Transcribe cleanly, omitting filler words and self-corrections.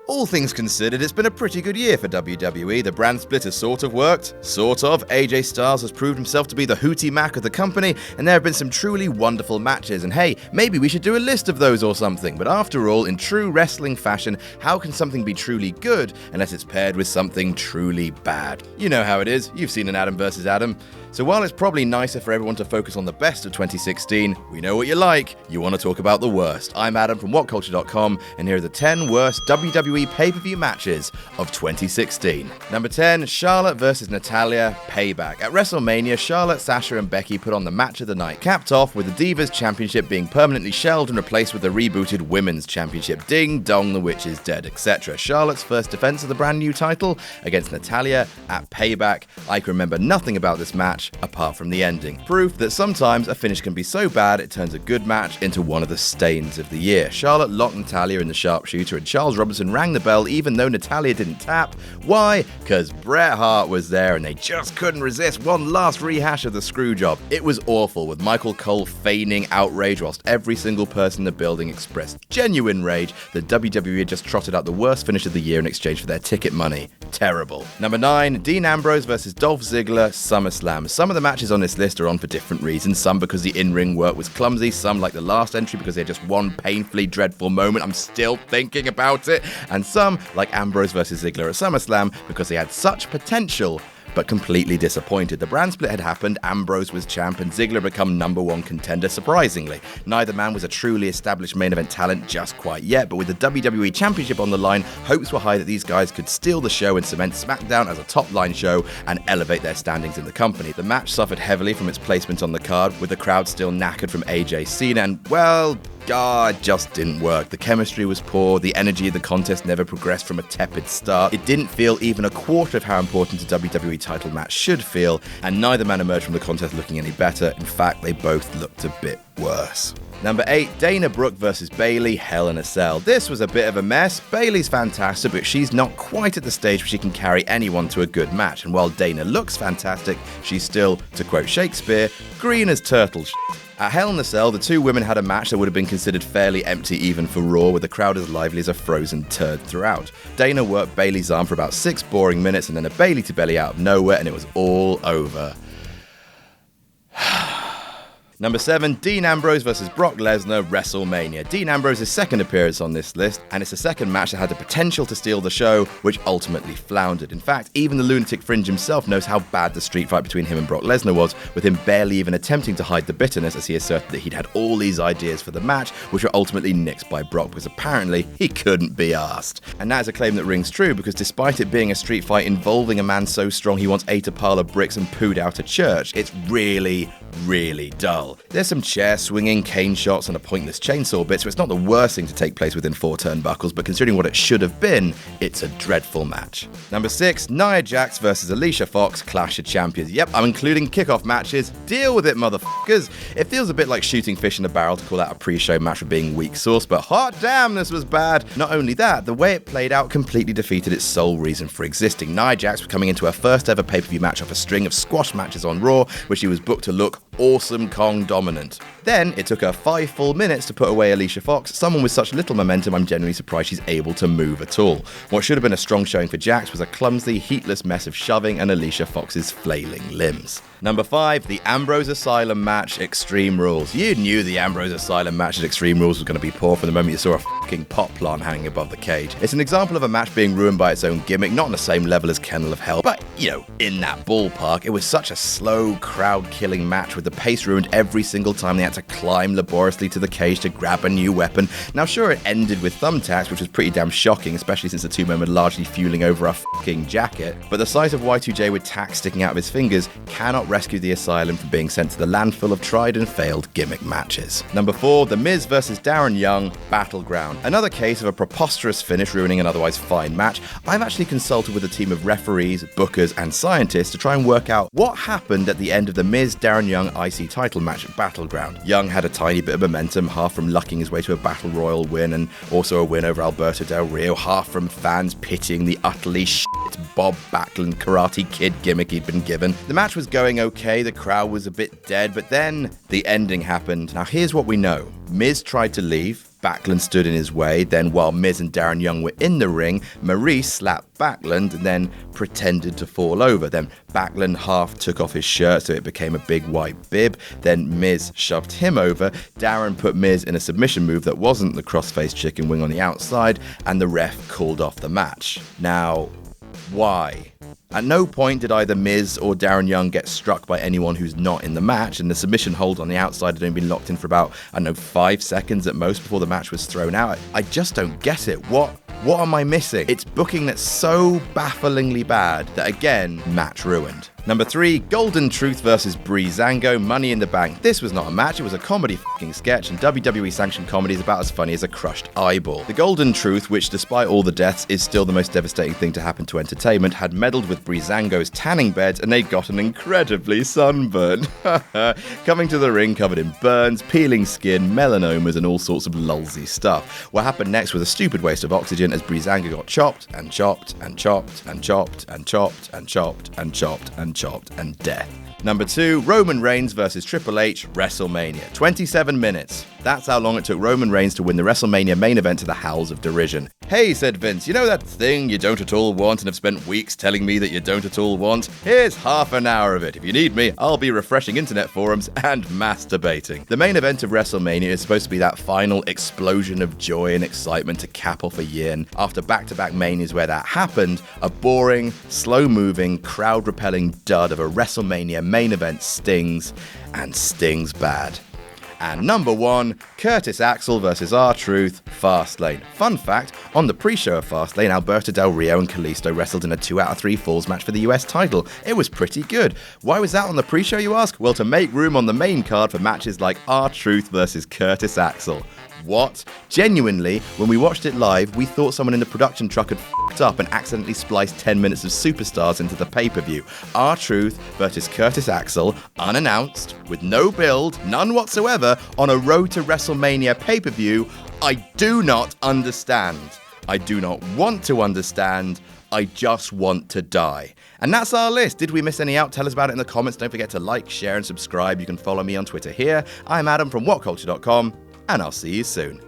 All things considered, it's been a pretty good year for WWE. The brand split has sort of worked. Sort of. AJ Styles has proved himself to be the hootie mac of the company, and there have been some truly wonderful matches, and hey, maybe we should do a list of those or something. But after all, in true wrestling fashion, how can something be truly good unless it's paired with something truly bad? You know how it is. You've seen an Adam versus Adam. So while it's probably nicer for everyone to focus on the best of 2016, we know what you like. You want to talk about the worst. I'm Adam from WhatCulture.com, and here are the 10 worst WWE pay-per-view matches of 2016. Number 10, Charlotte vs. Natalya, Payback. At WrestleMania, Charlotte, Sasha, and Becky put on the match of the night, capped off with the Divas Championship being permanently shelved and replaced with the rebooted Women's Championship. Ding dong, the witch is dead, etc. Charlotte's first defense of the brand new title against Natalya at Payback. I can remember nothing about this match apart from the ending. Proof that sometimes a finish can be so bad it turns a good match into one of the stains of the year. Charlotte locked Natalya in the sharpshooter and Charles Robinson rang the bell even though Natalya didn't tap. Why? Because Bret Hart was there and they just couldn't resist one last rehash of the screw job. It was awful, with Michael Cole feigning outrage whilst every single person in the building expressed genuine rage that WWE had just trotted out the worst finish of the year in exchange for their ticket money. Terrible. Number 9, Dean Ambrose vs. Dolph Ziggler, SummerSlam. Some of the matches on this list are on for different reasons. Some because the in-ring work was clumsy, some like the last entry because they had just one painfully dreadful moment, I'm still thinking about it, and some like Ambrose vs. Ziggler at SummerSlam because they had such potential but completely disappointed. The brand split had happened, Ambrose was champ, and Ziggler become number one contender, surprisingly. Neither man was a truly established main event talent just quite yet, but with the WWE Championship on the line, hopes were high that these guys could steal the show and cement SmackDown as a top-line show and elevate their standings in the company. The match suffered heavily from its placement on the card, with the crowd still knackered from AJ Cena, and, well, it just didn't work. The chemistry was poor, the energy of the contest never progressed from a tepid start, it didn't feel even a quarter of how important a WWE title match should feel, and neither man emerged from the contest looking any better. In fact, they both looked a bit worse. Number 8, Dana Brooke vs. Bayley, Hell in a Cell. This was a bit of a mess. Bayley's fantastic, but she's not quite at the stage where she can carry anyone to a good match. And while Dana looks fantastic, she's still, to quote Shakespeare, green as turtle shit. At Hell in a Cell, the two women had a match that would have been considered fairly empty even for Raw, with the crowd as lively as a frozen turd throughout. Dana worked Bayley's arm for about 6 boring minutes and then a Bayley to belly out of nowhere, and it was all over. Number 7, Dean Ambrose vs. Brock Lesnar, WrestleMania. Dean Ambrose's second appearance on this list, and it's the second match that had the potential to steal the show, which ultimately floundered. In fact, even the lunatic fringe himself knows how bad the street fight between him and Brock Lesnar was, with him barely even attempting to hide the bitterness as he asserted that he'd had all these ideas for the match, which were ultimately nixed by Brock because apparently he couldn't be arsed. And that is a claim that rings true, because despite it being a street fight involving a man so strong he once ate a pile of bricks and pooed out a church, it's really dull. There's some chair swinging, cane shots, and a pointless chainsaw bit, so it's not the worst thing to take place within 4 turnbuckles, but considering what it should have been, it's a dreadful match. Number 6, Nia Jax vs. Alicia Fox, Clash of Champions. Yep, I'm including kickoff matches. Deal with it, motherfuckers. It feels a bit like shooting fish in a barrel to call out a pre-show match for being weak sauce, but hot damn, this was bad. Not only that, the way it played out completely defeated its sole reason for existing. Nia Jax was coming into her first ever pay-per-view match off a string of squash matches on Raw, where she was booked to look awesome Kong dominant. Then, it took her 5 full minutes to put away Alicia Fox, someone with such little momentum I'm genuinely surprised she's able to move at all. What should have been a strong showing for Jax was a clumsy, heatless mess of shoving and Alicia Fox's flailing limbs. Number 5, the Ambrose Asylum match, Extreme Rules. You knew the Ambrose Asylum match at Extreme Rules was going to be poor from the moment you saw a fucking pot plant hanging above the cage. It's an example of a match being ruined by its own gimmick, not on the same level as Kennel of Hell, but, you know, in that ballpark. It was such a slow, crowd-killing match with the pace ruined every single time they had to climb laboriously to the cage to grab a new weapon. Now, sure, it ended with thumbtacks, which was pretty damn shocking, especially since the two men were largely fueling over a fucking jacket, but the sight of Y2J with tacks sticking out of his fingers cannot rescue the Asylum from being sent to the landfill of tried and failed gimmick matches. Number 4, The Miz vs. Darren Young, Battleground. Another case of a preposterous finish ruining an otherwise fine match. I've actually consulted with a team of referees, bookers, and scientists to try and work out what happened at the end of the Miz-Darren Young IC title match at Battleground. Young had a tiny bit of momentum, half from lucking his way to a Battle Royal win and also a win over Alberto Del Rio, half from fans pitying the utterly shit Bob Backlund Karate Kid gimmick he'd been given. The match was going okay, the crowd was a bit dead, but then the ending happened. Now here's what we know. Miz tried to leave. Backlund stood in his way. Then while Miz and Darren Young were in the ring, Maurice slapped Backlund and then pretended to fall over. Then Backlund half took off his shirt so it became a big white bib. Then Miz shoved him over. Darren put Miz in a submission move that wasn't the crossface chicken wing on the outside, and the ref called off the match. Now, why? At no point did either Miz or Darren Young get struck by anyone who's not in the match, and the submission hold on the outside had only been locked in for about, 5 seconds at most before the match was thrown out. I just don't get it. What am I missing? It's booking that's so bafflingly bad that, again, match ruined. Number 3, Golden Truth versus Breezango, Money in the Bank. This was not a match, it was a comedy f***ing sketch, and WWE sanctioned comedy is about as funny as a crushed eyeball. The Golden Truth, which despite all the deaths is still the most devastating thing to happen to entertainment, had meddled with Breezango's tanning beds and they'd gotten incredibly sunburned. Coming to the ring covered in burns, peeling skin, melanomas and all sorts of lulzy stuff. What happened next was a stupid waste of oxygen as Breezango got chopped and chopped and chopped and chopped and chopped and chopped and chopped and chopped and death. Number 2, Roman Reigns versus Triple H, WrestleMania. 27 minutes. That's how long it took Roman Reigns to win the WrestleMania main event to the howls of derision. Hey, said Vince, you know that thing you don't at all want and have spent weeks telling me that you don't at all want? Here's half an hour of it. If you need me, I'll be refreshing internet forums and masturbating. The main event of WrestleMania is supposed to be that final explosion of joy and excitement to cap off a year, and after back-to-back Manias where that happened, a boring, slow-moving, crowd-repelling dud of a WrestleMania main event stings, and stings bad. And number 1, Curtis Axel versus RTruth, Fastlane. Fun fact, on the pre-show of Fastlane, Alberto Del Rio and Kalisto wrestled in a 2 out of 3 falls match for the US title. It was pretty good. Why was that on the pre-show, you ask? Well, to make room on the main card for matches like RTruth versus Curtis Axel. What? Genuinely, when we watched it live, we thought someone in the production truck had f***ed up and accidentally spliced 10 minutes of superstars into the pay-per-view. RTruth versus Curtis Axel, unannounced, with no build, none whatsoever, on a Road to WrestleMania pay-per-view, I do not understand. I do not want to understand. I just want to die. And that's our list. Did we miss any out? Tell us about it in the comments. Don't forget to like, share, and subscribe. You can follow me on Twitter here. I'm Adam from WhatCulture.com. And I'll see you soon.